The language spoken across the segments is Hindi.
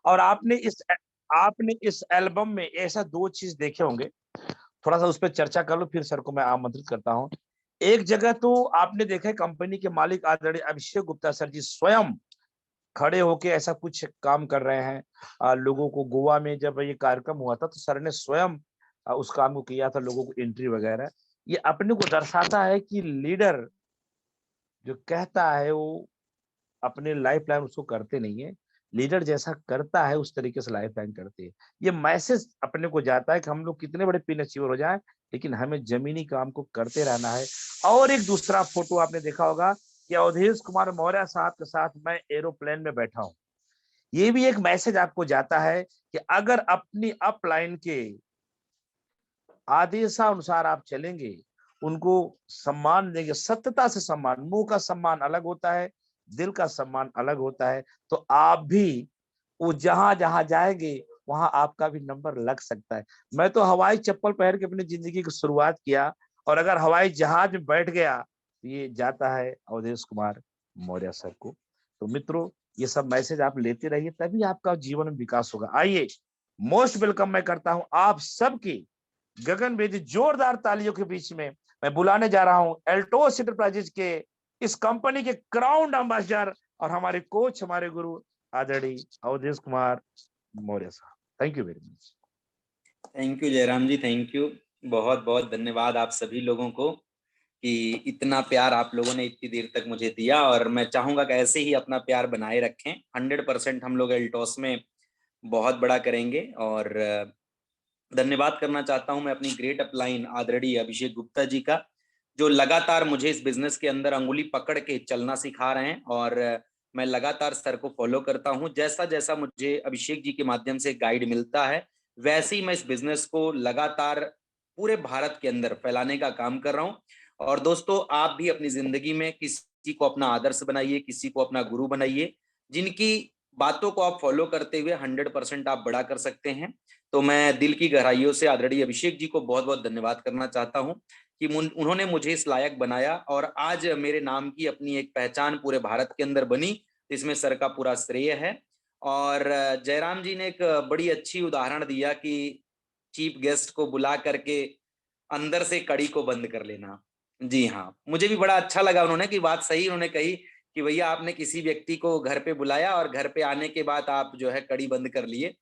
और आपने इस एल्बम में ऐसा दो चीज देखे होंगे, थोड़ा सा उस पर चर्चा कर लो, फिर सर को मैं आमंत्रित करता हूँ। एक जगह तो आपने देखा है कंपनी के मालिक आदरणीय अभिषेक गुप्ता सर जी स्वयं खड़े होके ऐसा कुछ काम कर रहे हैं। लोगों को गोवा में जब ये कार्यक्रम हुआ था तो सर ने स्वयं उस काम को किया था, लोगों को एंट्री वगैरह। ये अपने को दर्शाता है कि लीडर जो कहता है वो अपने लाइफ लाइन उसको करते नहीं है, लीडर जैसा करता है उस तरीके से लाइफ लाइन करते हैं। ये मैसेज अपने को जाता है कि हम लोग कितने बड़े पिन अचीवर हो जाएं, लेकिन हमें जमीनी काम को करते रहना है। और एक दूसरा फोटो आपने देखा होगा कि अवधेश कुमार मौर्य साहब के साथ मैं एरोप्लेन में बैठा हूं। ये भी एक मैसेज आपको जाता है कि अगर अपनी अपलाइन के आदेशानुसार आप चलेंगे, उनको सम्मान देंगे, सत्यता से सम्मान, मुंह का सम्मान अलग होता है, दिल का सम्मान अलग होता है, तो आप भी वो जहां जहां जाएंगे वहां आपका भी नंबर लग सकता है। मैं तो हवाई चप्पल पहन के अपनी जिंदगी की शुरुआत किया, और अगर हवाई जहाज में बैठ गया तो ये जाता है अवधेश कुमार मौर्य सर को। तो मित्रों, ये सब मैसेज आप लेते रहिए, तभी आपका जीवन में विकास होगा। आइए, मोस्ट वेलकम मैं करता हूं आप सबकी गगनभेदी जोरदार तालियों के बीच में मैं बुलाने जा रहा हूं एल्टोस एंटरप्राइजेज के इस कंपनी के क्राउन एम्बेसडर और हमारे कोच, हमारे गुरु आदरणीय अवधेश कुमार मौर्य साहब। Thank you very much. Thank you Jairam ji, thank you. बहुत बहुत धन्यवाद आप सभी लोगों को कि इतना प्यार आप लोगों ने इतनी देर तक मुझे दिया, और मैं चाहूंगा कि ऐसे ही अपना प्यार बनाए रखें। 100% हम लोग एल्टोस में बहुत बड़ा करेंगे। और धन्यवाद करना चाहता हूं मैं अपनी ग्रेट अपलाइन आदरणीय अभिषेक गुप्ता जी का, जो लगातार मुझे इस बिजनेस के अंदर अंगुली पकड़ के चलना सिखा रहे हैं। और मैं लगातार सर को फॉलो करता हूं। जैसा जैसा मुझे अभिषेक जी के माध्यम से गाइड मिलता है, वैसे ही मैं इस बिजनेस को लगातार पूरे भारत के अंदर फैलाने का काम कर रहा हूं। और दोस्तों, आप भी अपनी जिंदगी में किसी को अपना आदर्श बनाइए, किसी को अपना गुरु बनाइए, जिनकी बातों को आप फॉलो करते हुए 100% आप बड़ा कर सकते हैं। तो मैं दिल की गहराइयों से आदरणीय अभिषेक जी को बहुत बहुत धन्यवाद करना चाहता हूं कि उन्होंने मुझे इस लायक बनाया, और आज मेरे नाम की अपनी एक पहचान पूरे भारत के अंदर बनी। इसमें सर का पूरा श्रेय है। और जयराम जी ने एक बड़ी अच्छी उदाहरण दिया कि चीफ गेस्ट को बुला करके अंदर से कड़ी को बंद कर लेना। जी हाँ, मुझे भी बड़ा अच्छा लगा उन्होंने कि बात सही उन्होंने कही कि भैया आपने किसी व्यक्ति को घर पे बुलाया और घर पे आने के बाद आप जो है कड़ी बंद कर लिए।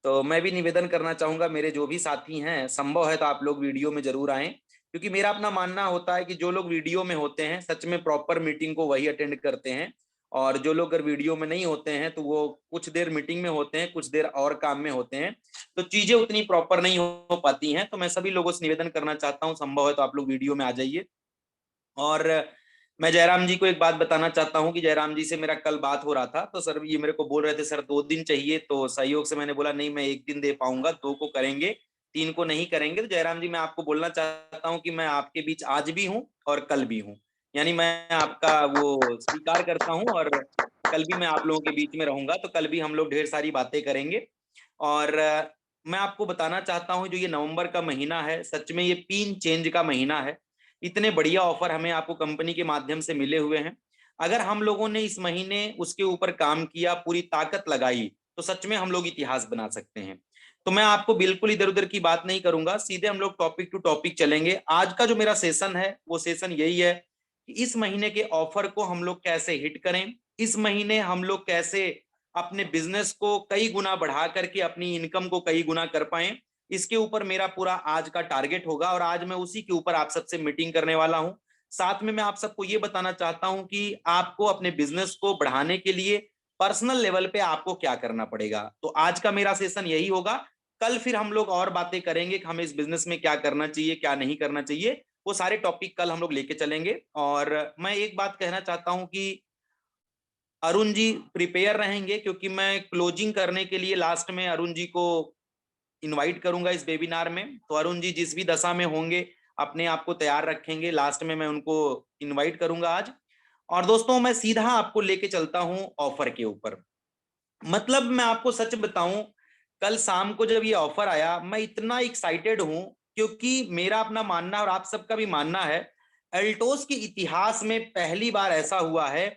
तो मैं भी निवेदन करना चाहूंगा, मेरे जो भी साथी हैं, संभव है तो आप लोग वीडियो में जरूर आएं, क्योंकि मेरा अपना मानना होता है कि जो लोग वीडियो में होते हैं सच में प्रॉपर मीटिंग को वही अटेंड करते हैं। और जो लोग अगर वीडियो में नहीं होते हैं तो वो कुछ देर मीटिंग में होते हैं, कुछ देर और काम में होते हैं, तो चीजें उतनी प्रॉपर नहीं हो पाती हैं। तो मैं सभी लोगों से निवेदन करना चाहता हूं, संभव है तो आप लोग वीडियो में आ जाइए। और मैं जयराम जी को एक बात बताना चाहता हूं कि जयराम जी से मेरा कल बात हो रहा था, तो सर ये मेरे को बोल रहे थे सर 2 दिन चाहिए, तो सहयोग से मैंने बोला नहीं, मैं 1 दिन दे पाऊंगा, 2 को करेंगे, 3 को नहीं करेंगे। तो जयराम जी, मैं आपको बोलना चाहता हूं कि मैं आपके बीच आज भी हूं और कल भी हूं, यानी मैं आपका वो स्वीकार करता हूं, और कल भी मैं आप लोगों के बीच में रहूंगा। तो कल भी हम लोग ढेर सारी बातें करेंगे। और मैं आपको बताना चाहता हूं, जो ये नवंबर का महीना है, सच में ये पिन चेंज का महीना है। इतने बढ़िया ऑफर हमें आपको कंपनी के माध्यम से मिले हुए हैं। अगर हम लोगों ने इस महीने उसके ऊपर काम किया, पूरी ताकत लगाई, तो सच में हम लोग इतिहास बना सकते हैं। तो मैं आपको बिल्कुल इधर उधर की बात नहीं करूंगा, सीधे हम लोग टॉपिक टू टॉपिक चलेंगे। आज का जो मेरा सेशन है वो सेशन यही है कि इस महीने के ऑफर को हम लोग कैसे हिट करें, इस महीने हम लोग कैसे अपने बिजनेस को कई गुना बढ़ा करके अपनी इनकम को कई गुना कर पाए। इसके ऊपर मेरा पूरा आज का टारगेट होगा, और आज मैं उसी के ऊपर आप सबसे मीटिंग करने वाला हूं। साथ में मैं आप सबको ये बताना चाहता हूं कि आपको अपने बिजनेस को बढ़ाने के लिए पर्सनल लेवल पे आपको क्या करना पड़ेगा। तो आज का मेरा सेशन यही होगा। कल फिर हम लोग और बातें करेंगे कि हमें इस बिजनेस में क्या करना चाहिए, क्या नहीं करना चाहिए, वो सारे टॉपिक कल हम लोग लेके चलेंगे। और मैं एक बात कहना चाहता हूं कि अरुण जी प्रिपेयर रहेंगे, क्योंकि मैं क्लोजिंग करने के लिए लास्ट में अरुण जी को इनवाइट करूंगा इस वेबिनार में। तो अरुण जी जिस भी दशा में होंगे अपने आप को तैयार रखेंगे, लास्ट में मैं उनको इनवाइट करूंगा आज। और दोस्तों, मैं सीधा आपको लेके चलता हूं ऑफर के ऊपर। मतलब मैं आपको सच बताऊं, कल शाम को जब ये ऑफर आया, मैं इतना एक्साइटेड हूं, क्योंकि मेरा अपना मानना और आप सबका भी मानना है, एल्टोस के इतिहास में पहली बार ऐसा हुआ है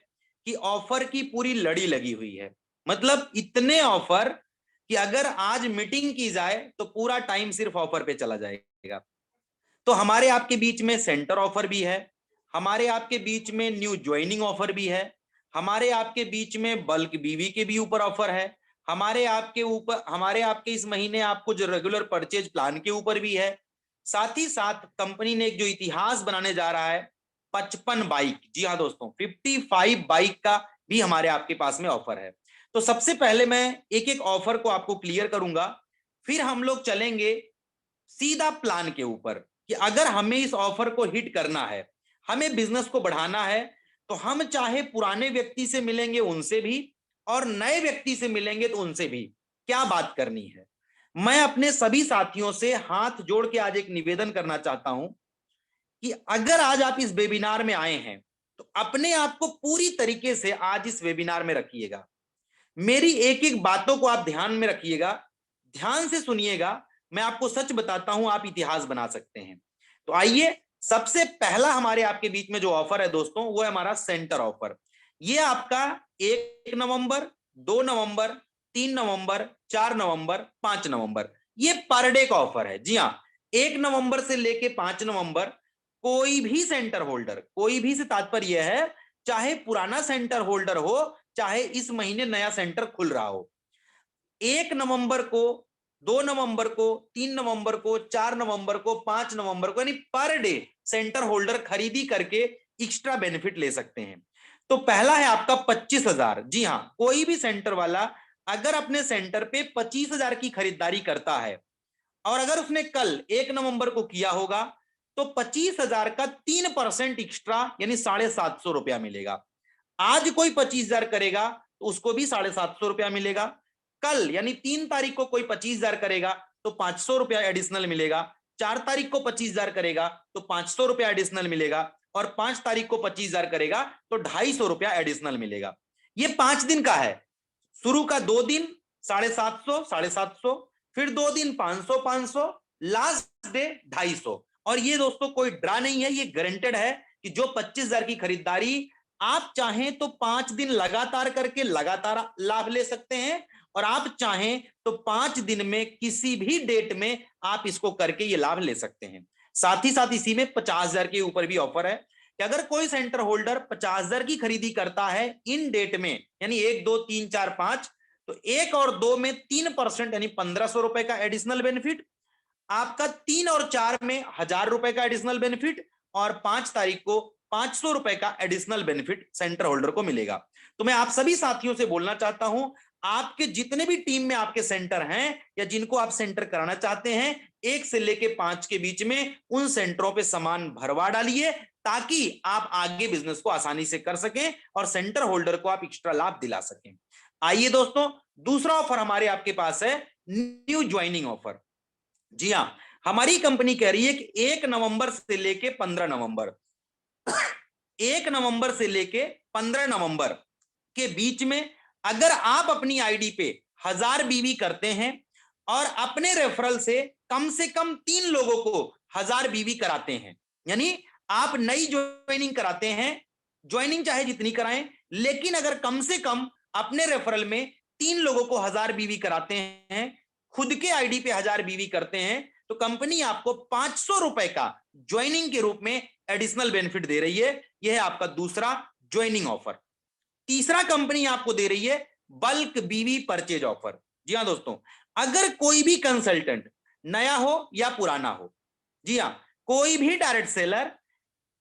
कि ऑफर की पूरी लड़ी लगी हुई है। मतलब इतने ऑफर कि अगर आज मीटिंग की जाए तो पूरा टाइम सिर्फ ऑफर पे चला जाएगा। तो हमारे आपके बीच में सेंटर ऑफर भी है, हमारे आपके बीच में न्यू ज्वाइनिंग ऑफर भी है, हमारे आपके बीच में बल्क बीवी के भी ऊपर ऑफर है, हमारे आपके इस महीने आपको जो रेगुलर परचेज प्लान के ऊपर भी है। साथ ही साथ कंपनी ने एक जो इतिहास बनाने जा रहा है 55 बाइक, जी हाँ दोस्तों 55 बाइक का भी हमारे आपके पास में ऑफर है। तो सबसे पहले मैं एक एक ऑफर को आपको क्लियर करूंगा, फिर हम लोग चलेंगे सीधा प्लान के ऊपर कि अगर हमें इस ऑफर को हिट करना है, हमें बिजनेस को बढ़ाना है, तो हम चाहे पुराने व्यक्ति से मिलेंगे उनसे भी और नए व्यक्ति से मिलेंगे तो उनसे भी क्या बात करनी है। मैं अपने सभी साथियों से हाथ जोड़ के आज एक निवेदन करना चाहता हूं कि अगर आज आप इस वेबिनार में आए हैं तो अपने आप को पूरी तरीके से आज इस वेबिनार में रखिएगा। मेरी एक एक बातों को आप ध्यान में रखिएगा, ध्यान से सुनिएगा। मैं आपको सच बताता हूं, आप इतिहास बना सकते हैं। तो आइए, सबसे पहला हमारे आपके बीच में जो ऑफर है दोस्तों, वो है हमारा सेंटर ऑफर। ये आपका 1 नवंबर, 2 नवंबर, 3 नवंबर, 4 नवंबर, 5 नवंबर, ये पर डे का ऑफर है। जी हाँ, 1 नवंबर से लेके 5 नवंबर कोई भी सेंटर होल्डर, कोई भी से तात्पर्य है चाहे पुराना सेंटर होल्डर हो, चाहे इस महीने नया सेंटर खुल रहा हो, 1 नवंबर को, 2 नवंबर को, 3 नवंबर को, 4 नवंबर को, 5 नवंबर को, यानी पर डे सेंटर होल्डर खरीदी करके एक्स्ट्रा बेनिफिट ले सकते हैं। तो पहला है आपका 25,000। जी हाँ, कोई भी सेंटर वाला अगर अपने सेंटर पे 25,000 की खरीदारी करता है और अगर उसने कल 1 नवंबर को किया होगा तो 25,000 का 3% एक्स्ट्रा यानी 750 रुपया मिलेगा। आज कोई 25,000 करेगा तो उसको भी 750 रुपया मिलेगा। कल यानी 3 तारीख को कोई 25,000 करेगा तो 500 रुपया एडिशनल मिलेगा। 4 तारीख को 25,000 करेगा तो 500 रुपया एडिशनल मिलेगा और 5 तारीख को 25,000 करेगा तो 250 रुपया एडिशनल मिलेगा। ये 5 दिन का है। शुरू का 2 दिन 750 750, फिर 2 दिन 500 500, लास्ट डे 250। और ये दोस्तों कोई ड्रा नहीं है, ये गारंटेड है कि जो 25,000 की खरीदारी आप चाहें तो 5 दिन लगातार करके लगातार लाभ ले सकते हैं और आप चाहें तो 5 दिन में किसी भी डेट में आप इसको करके ये लाभ ले सकते हैं। साथ ही साथ इसी में 50,000 के ऊपर भी ऑफर है कि अगर कोई सेंटर होल्डर 50,000 की खरीदी करता है इन डेट में, यानी 1 2 3 4 5, तो 1 और 2 में 3% यानी 1,500 रुपए का एडिशनल बेनिफिट, आपका 3 और 4 में 1,000 रुपए का एडिशनल बेनिफिट और 5 तारीख को 500 रुपए का एडिशनल बेनिफिट सेंटर होल्डर को मिलेगा। तो मैं आप सभी साथियों से बोलना चाहता हूं, आपके जितने भी टीम में आपके सेंटर हैं या जिनको आप सेंटर कराना चाहते हैं, 1 से लेके 5 के बीच में उन सेंटरों पे सामान भरवा डालिए ताकि आप आगे बिजनेस को आसानी से कर सकें और सेंटर होल्डर को आप एक्स्ट्रा लाभ दिला सकें। आइए दोस्तों, दूसरा ऑफर हमारे आपके पास है न्यू ज्वाइनिंग ऑफर। जी हां, हमारी कंपनी कह रही है कि 1 नवंबर से लेके 15 नवंबर 1 नवंबर से लेके 15 नवंबर के बीच में अगर आप अपनी आईडी पे 1,000 बीवी करते हैं और अपने रेफरल से कम 3 लोगों को 1,000 बीवी कराते हैं, यानी आप नई ज्वाइनिंग कराते हैं, ज्वाइनिंग चाहे जितनी कराएं, लेकिन अगर कम से कम अपने रेफरल में 3 लोगों को 1,000 बीवी कराते हैं, खुद के आईडी पे 1,000 बीवी करते हैं, तो कंपनी आपको 500 रुपए का ज्वाइनिंग के रूप में एडिशनल बेनिफिट दे रही है। यह है आपका दूसरा ज्वाइनिंग ऑफर। तीसरा कंपनी आपको दे रही है बल्क बीवी परचेज ऑफर। जी हां दोस्तों, अगर कोई भी कंसल्टेंट नया हो या पुराना हो, जी हां, कोई भी डायरेक्ट सेलर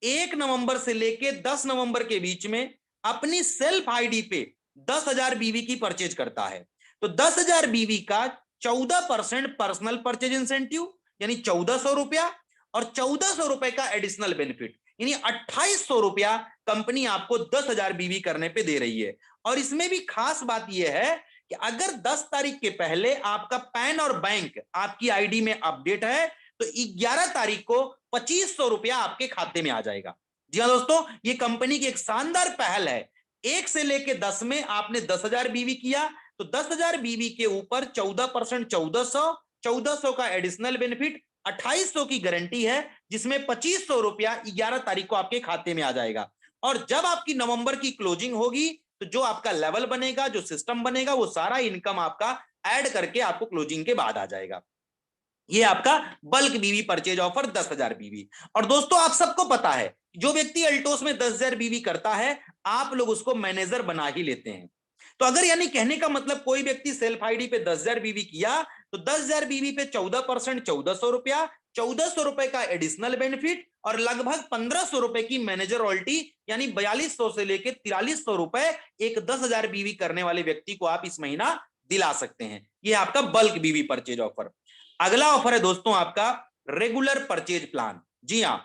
1 नवंबर से लेके 10 नवंबर के बीच में अपनी सेल्फ आईडी पे 10,000 बीवी की परचेज करता है, तो 10,000 बीवी का 14% पर्सनल परचेज इंसेंटिव यानी 1,400 रुपया और 1,400 रुपए का एडिशनल बेनिफिट यानी 2,800 रुपया कंपनी आपको 10,000 बीवी करने पे दे रही है। और इसमें भी खास बात यह है कि अगर 10 तारीख के पहले आपका पैन और बैंक आपकी आईडी में अपडेट है तो 11 तारीख को 2,500 रुपया आपके खाते में आ जाएगा। जी हाँ दोस्तों, ये कंपनी की एक शानदार पहल है। 1 से लेके 10 में आपने 10,000 बीवी किया तो 10,000 बीवी के ऊपर 14% 1,400 का एडिशनल बेनिफिट, 2,800 की गारंटी है, जिसमें 2,500 रुपया 11 तारीख को आपके खाते में आ जाएगा। और जब आपकी नवंबर की क्लोजिंग होगी तो जो आपका लेवल बनेगा, जो सिस्टम बनेगा, वो सारा इनकम आपका ऐड करके आपको क्लोजिंग के बाद आ जाएगा। ये आपका बल्क बीवी परचेज ऑफर 10,000 बीवी। और दोस्तों आप सबको पता है जो व्यक्ति अल्टोस में 10,000 बीवी करता है आप लोग उसको मैनेजर बना ही लेते हैं। तो अगर यानी कहने का मतलब कोई व्यक्ति सेल्फ आईडी पे 10,000 बीवी किया तो 10,000 बीवी पे 14% 1,400 रुपया, 1,400 रुपए का एडिशनल बेनिफिट और लगभग 1,500 रुपए की मैनेजर रॉयल्टी, यानी 4,200 से लेकर 4,300 रुपए एक 10,000 बीवी करने वाले व्यक्ति को आप इस महीना दिला सकते हैं। यह आपका बल्क बीवी परचेज ऑफर। अगला ऑफर है दोस्तों आपका रेगुलर परचेज प्लान। जी हां,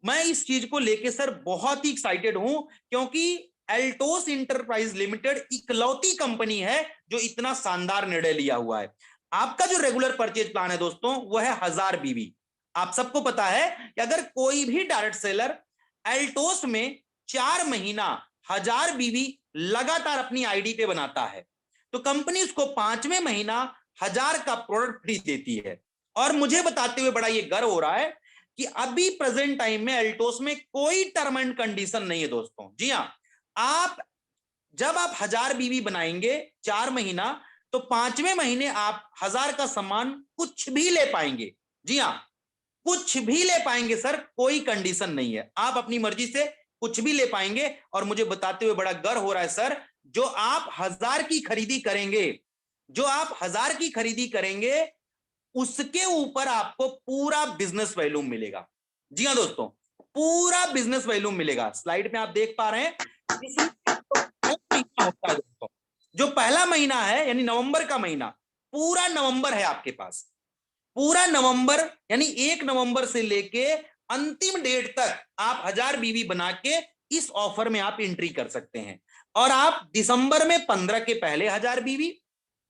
मैं इस चीज को लेके सर बहुत ही एक्साइटेड हूं क्योंकि एल्टोस इंटरप्राइज लिमिटेड इकलौती कंपनी है जो इतना शानदार निर्णय लिया हुआ है। आपका जो रेगुलर परचेज प्लान है दोस्तों वो है 1,000 बीवी। आप सबको पता है कि अगर कोई भी डायरेक्ट सेलर एल्टोस में 4 महीना 1,000 बीवी लगातार अपनी आईडी पे बनाता है तो कंपनी उसको 5वें महीना 1,000 का प्रोडक्ट फ्री देती है। और मुझे बताते हुए बड़ा ये गर्व हो रहा है कि अभी प्रेजेंट टाइम में एल्टोस में कोई टर्म एंड कंडीशन नहीं है दोस्तों। जी हां, जब आप 1,000 बीवी बनाएंगे 4 महीना तो 5वें महीने आप 1,000 का सामान कुछ भी ले पाएंगे। जी हां, कुछ भी ले पाएंगे सर, कोई कंडीशन नहीं है, आप अपनी मर्जी से कुछ भी ले पाएंगे। और मुझे बताते हुए बड़ा गर्व हो रहा है सर, जो आप 1,000 की खरीदी करेंगे उसके ऊपर आपको पूरा बिजनेस वैल्यूम मिलेगा। जी हां दोस्तों, पूरा बिजनेस वैल्यूम मिलेगा। स्लाइड में आप देख पा रहे हैं होता है दोस्तों, जो पहला महीना है यानी नवंबर का महीना, पूरा नवंबर है आपके पास, पूरा नवंबर यानी 1 नवंबर से लेके अंतिम डेट तक आप 1,000 बीवी बना के इस ऑफर में आप एंट्री कर सकते हैं। और आप दिसंबर में 15 के पहले 1,000 बीवी,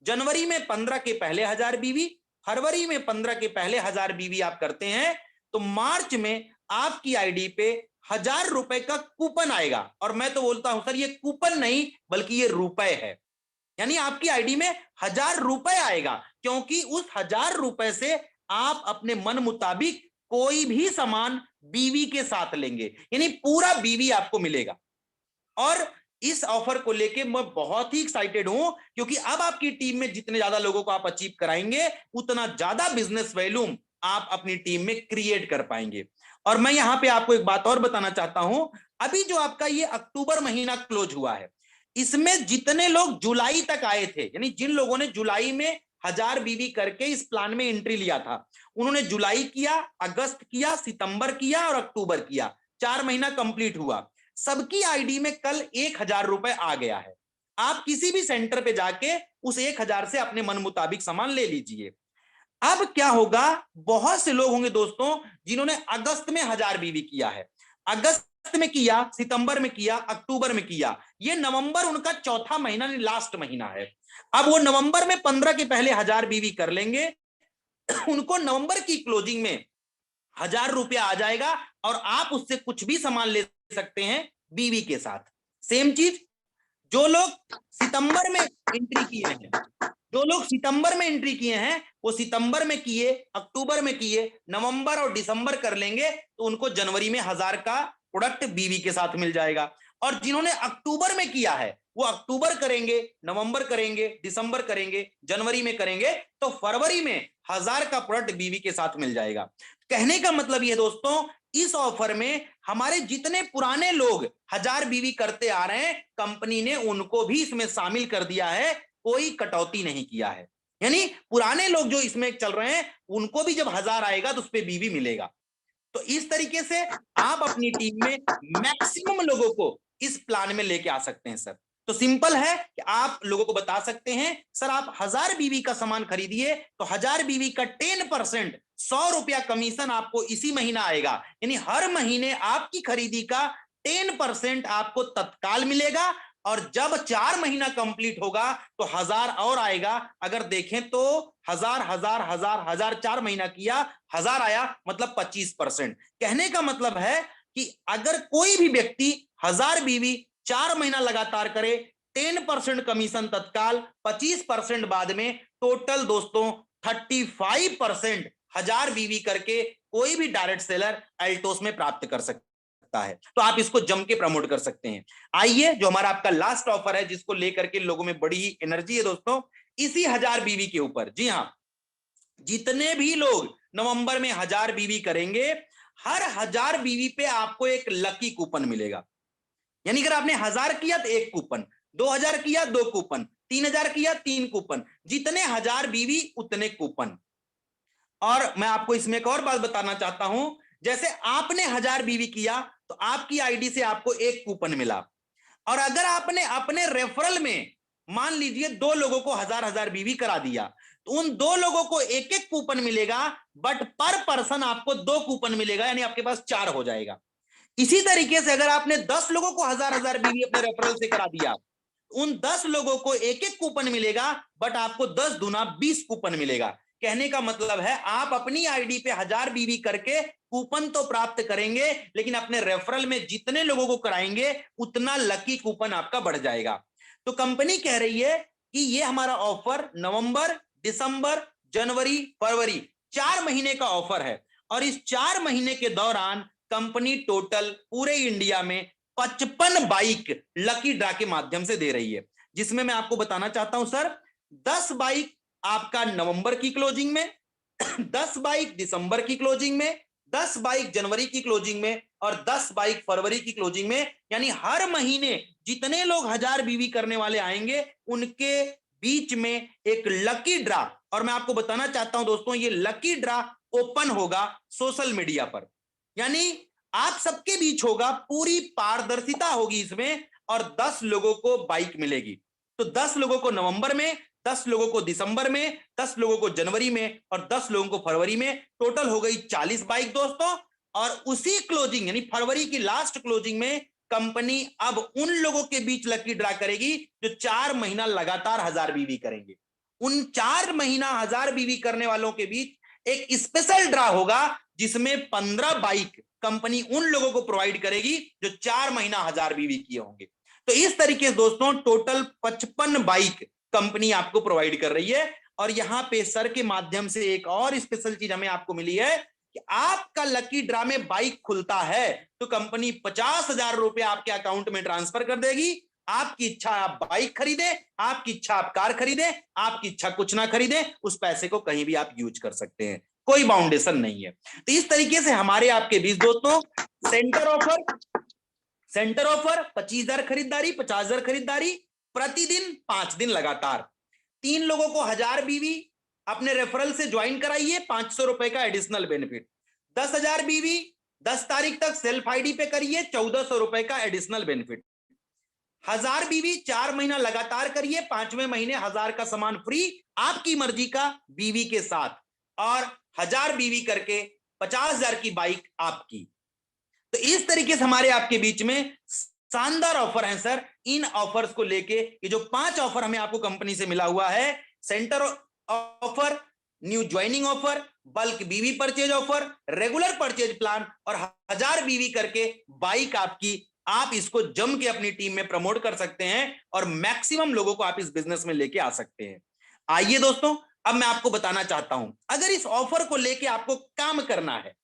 जनवरी में 15 के पहले 1,000 बीवी, फरवरी में 15 के पहले 1,000 बीवी आप करते हैं तो मार्च में आपकी आईडी पे 1,000 रुपए का कूपन आएगा। और मैं तो बोलता हूं सर ये कूपन नहीं बल्कि ये रुपए है, यानी आपकी आईडी में 1,000 रुपए आएगा क्योंकि उस 1,000 रुपए से आप अपने मन मुताबिक कोई भी सामान बीवी के साथ लेंगे, यानी पूरा बीवी आपको मिलेगा। और इस ऑफर को लेके मैं बहुत ही एक्साइटेड हूं क्योंकि अब आपकी टीम में जितने ज्यादा लोगों को आप अचीव कराएंगे उतना ज्यादा बिजनेस वैल्यूम आप अपनी टीम में क्रिएट कर पाएंगे। और मैं यहां पे आपको एक बात और बताना चाहता हूं, अभी जो आपका ये अक्टूबर महीना क्लोज हुआ है इसमें जितने लोग जुलाई तक आए थे, यानी जिन लोगों ने जुलाई में 1,000 बीवी करके इस प्लान में एंट्री लिया था, उन्होंने जुलाई किया, अगस्त किया, सितंबर किया और अक्टूबर किया, 4 महीना कंप्लीट हुआ। सबकी आईडी में कल 1,000 रुपए आ गया है। आप किसी भी सेंटर पे जाके उस 1,000 से अपने मन मुताबिक सामान ले लीजिए। अब क्या होगा, बहुत से लोग होंगे दोस्तों जिन्होंने अगस्त में 1,000 बीवी किया है, अगस्त में किया, सितंबर में किया, अक्टूबर में किया, ये नवंबर उनका चौथा महीना लास्ट महीना है। अब वो नवंबर में 15 के पहले 1,000 बीवी कर लेंगे उनको नवंबर की क्लोजिंग में 1,000 रुपया आ जाएगा और आप उससे कुछ भी सामान ले सकते हैं बीवी के साथ। सेम चीज जो लोग सितंबर में एंट्री किए हैं वो सितंबर में किए, अक्टूबर में किए, नवंबर और दिसंबर कर लेंगे तो उनको जनवरी में 1,000 का प्रोडक्ट बीवी के साथ मिल जाएगा। और जिन्होंने अक्टूबर में किया है वो अक्टूबर करेंगे, नवंबर करेंगे, दिसंबर करेंगे, जनवरी में करेंगे तो फरवरी में 1,000 का प्रोडक्ट बीवी के साथ मिल जाएगा। कहने का मतलब ये दोस्तों, इस ऑफर में हमारे जितने पुराने लोग 1,000 बीवी करते आ रहे हैं कंपनी ने उनको भी इसमें शामिल कर दिया है, कोई कटौती नहीं किया है। यानी पुराने लोग जो इसमें चल रहे हैं उनको भी जब 1,000 आएगा तो उस पर बीवी मिलेगा। तो इस तरीके से आप अपनी टीम में मैक्सिमम लोगों को इस प्लान में लेके आ सकते हैं सर। तो सिंपल है कि आप लोगों को बता सकते हैं सर आप 1,000 बीवी का सामान खरीदिए तो 1,000 बीवी का 10% 100 रुपया कमीशन आपको इसी महीना आएगा, यानी हर महीने आपकी खरीदी का 10% आपको तत्काल मिलेगा। और जब 4 महीना कंप्लीट होगा तो 1,000 और आएगा। अगर देखें तो 1,000 4 महीना किया, 1,000 आया, मतलब 25%। कहने का मतलब है कि अगर कोई भी व्यक्ति 1,000 बीवी 4 महीना लगातार करे, 10% कमीशन तत्काल, 25% बाद में, टोटल दोस्तों 35% 1,000 बीवी करके कोई भी डायरेक्ट सेलर एल्टोस में प्राप्त कर सकता है। तो आप इसको जम के प्रमोट कर सकते हैं। आइए जो हमारा आपका लास्ट ऑफर है जिसको लेकर के लोगों में बड़ी ही एनर्जी है दोस्तों, इसी 1000 बीवी के ऊपर। जी हाँ, जितने भी लोग नवंबर में 1000 बीवी करेंगे, हर 1000 बीवी पे आपको एक लकी कूपन मिलेगा। यानी अगर आपने 1000 किया तो 1 कूपन, 2000 किया 2 कूपन, 3000 किया 3 कूपन, जितने 1000 बीवी उतने कूपन। और मैं आपको इसमें एक और बात बताना चाहता हूं, जैसे आपने 1000 बीवी किया तो आपकी आईडी से आपको 1 कूपन मिला, और अगर आपने अपने रेफरल में मान लीजिए 2 लोगों को 1000 बीवी करा दिया, तो उन 2 लोगों को 1-1 कूपन मिलेगा, बट पर पर्सन आपको 2 कूपन मिलेगा, यानी आपके पास 4 हो जाएगा। इसी तरीके से अगर आपने 10 लोगों को 1000 बीवी अपने रेफरल से करा दिया, उन 10 लोगों को 1-1 कूपन मिलेगा, बट आपको 10 दूना 20 कूपन मिलेगा। कहने का मतलब है आप अपनी आईडी पे 1000 बीवी करके कूपन तो प्राप्त करेंगे, लेकिन अपने रेफरल में जितने लोगों को कराएंगे उतना लकी कूपन आपका बढ़ जाएगा। तो कंपनी कह रही है कि ये हमारा ऑफर नवंबर, दिसंबर, जनवरी, फरवरी 4 महीने का ऑफर है, और इस 4 महीने के दौरान कंपनी टोटल पूरे इंडिया में 55 बाइक लकी ड्रा के माध्यम से दे रही है, जिसमें मैं आपको बताना चाहता हूं सर, 10 बाइक आपका नवंबर की क्लोजिंग में, 10 बाइक दिसंबर की क्लोजिंग में, 10 बाइक जनवरी की क्लोजिंग में, और 10 बाइक फरवरी की क्लोजिंग में। यानी हर महीने जितने लोग 1000 बीवी करने वाले आएंगे उनके बीच में एक लकी ड्रा। और मैं आपको बताना चाहता हूं दोस्तों, ये लकी ड्रा ओपन होगा सोशल मीडिया पर, यानी आप सबके बीच होगा, पूरी पारदर्शिता होगी इसमें, और 10 लोगों को बाइक मिलेगी। तो 10 लोगों को नवंबर में, 10 लोगों को दिसंबर में, 10 लोगों को जनवरी में, और 10 लोगों को फरवरी में, टोटल हो गई 40 बाइक दोस्तों। और उसी क्लोजिंग यानी फरवरी की लास्ट क्लोजिंग में कंपनी अब उन लोगों के बीच लकी ड्रा करेगी जो 4 महीना लगातार 1000 बीवी करेंगे। उन 4 महीना 1000 बीवी करने वालों के बीच एक स्पेशल ड्रा होगा, जिसमें 15 बाइक कंपनी उन लोगों को प्रोवाइड करेगी जो 4 महीना 1000 बीवी किए होंगे। तो इस तरीके से दोस्तों टोटल 55 बाइक कंपनी आपको प्रोवाइड कर रही है। और यहां पे सर के माध्यम से एक और स्पेशल चीज हमें आपको मिली है कि आपका लकी ड्रा में बाइक खुलता है तो कंपनी 50,000 रुपए आपके अकाउंट में ट्रांसफर कर देगी। आपकी इच्छा आप बाइक खरीदे, आपकी इच्छा आप कार खरीदे, आपकी इच्छा कुछ ना खरीदे, उस पैसे को कहीं भी आप यूज कर सकते हैं, कोई बाउंडेशन नहीं है। तो इस तरीके से हमारे आपके बीच दोस्तों सेंटर ऑफर 25,000 खरीदारी, 50,000 खरीदारी, प्रतिदिन 5 दिन लगातार, 3 लोगों को 1000 बीवी अपने रेफरल से ज्वाइन कराइए, 500 रुपए का एडिशनल बेनिफिट, 10,000 बीवी 10 तारीख तक सेल्फ आईडी पे करिए, 1400 रुपए का एडिशनल बेनिफिट, 1000 बीवी 4 महीना लगातार करिए, 5वें महीने 1000 का सामान फ्री आपकी मर्जी का बीवी के साथ, और 1000 बीवी करके 50,000 की बाइक आपकी। तो इस तरीके से हमारे आपके बीच में शानदार ऑफर है सर। इन ऑफर्स को लेके ये जो 5 ऑफर हमें आपको कंपनी से मिला हुआ है, centre offer, new joining offer, bulk BV purchase offer, regular purchase plan, और 1000 बीवी करके बाइक आपकी, आप इसको जम के अपनी टीम में प्रमोट कर सकते हैं और मैक्सिमम लोगों को आप इस बिजनेस में लेके आ सकते हैं। आइए दोस्तों, अब मैं आपको बताना चाहता हूं, अगर इस ऑफर को लेके आपको काम करना है,